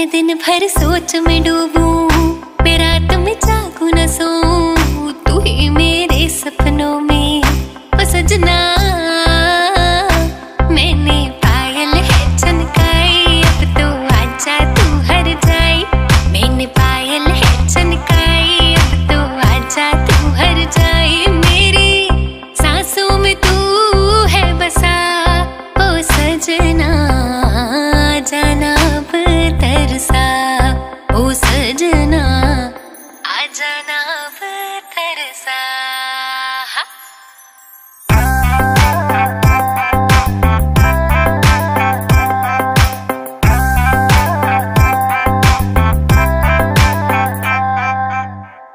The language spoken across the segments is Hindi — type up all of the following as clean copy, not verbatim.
मैं दिन भर सोच में डूबूं, मैं रात में जागूं न सोऊं, तू ही मेरे सपनों में ओ सजना। मैंने पायल है चनकाई, अब तो आजा तू हर जाई। मैंने पायल है चनकाई, अब तो आजा तू हर जाई। मेरी सांसों में तू है बसा ओ सजना, जाना अब तरसा ओ सजना, आ जाना अब तरसा।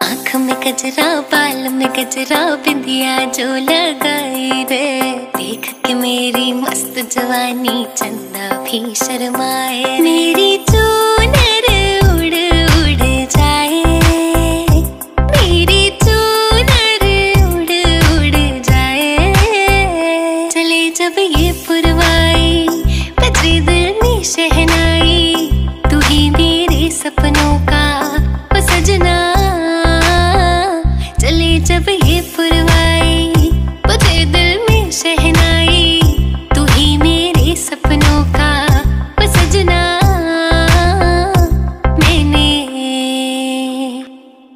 आँख में गजरा, बाल में गजरा, बिंदिया जो लगाई रे, देख के मेरी मस्त जवानी चंदा भी शर्माए। मेरी चूनर उड़ उड़ जाए, मेरी चूनर उड़ उड़ जाए। चले जब ये पुरवाई, बजे दिल में शहनाई, तू ही मेरे सपनों का ओ सजना। चले जब ये पुरवाई, बजे दिल में शहनाई, तू ही मेरे सपनों का ओ सजना।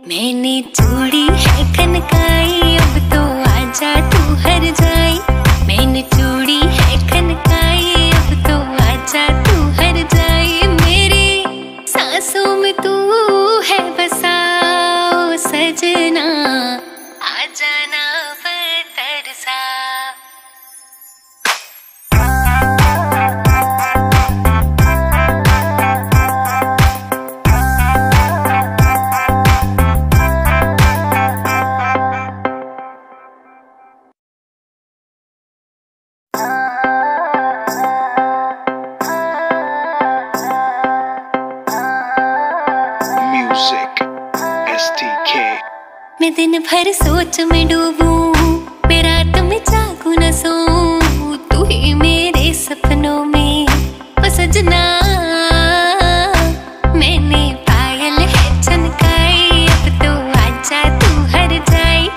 मैंने चूड़ी है खनकाई, अब तो आजा तू हर जाई। मैंने चूड़ी है खनकाई, अब तो आजा तू हर जाई। मेरी सांसों में तू है बसा ओ सजना, आ जाना अब तरसा। Music STK। मैं दिन भर सोच में डूबूं, मैं रात में जागूं न सोऊं, तू ही मेरे सपनों में ओ सजना। मैंने पायल है चनकाई, अब तो आजा तू हर जाई।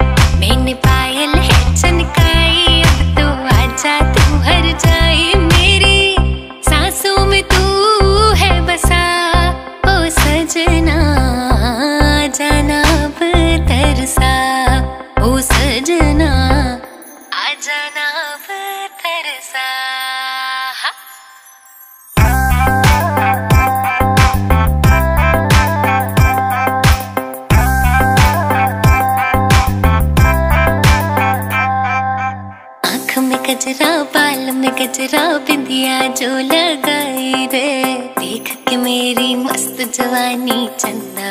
मैंने पायल है चनकाई, अब तो आजा तू हर जाई। मेरी सांसों में तू है बसा ओ सजना, जाना अब तरसा ओ सजना, आ जाना अब तरसा। आँख में गजरा, बाल में गजरा, बिंदिया जो लगाई रे, देख के मेरी मस्त जवानी चंदा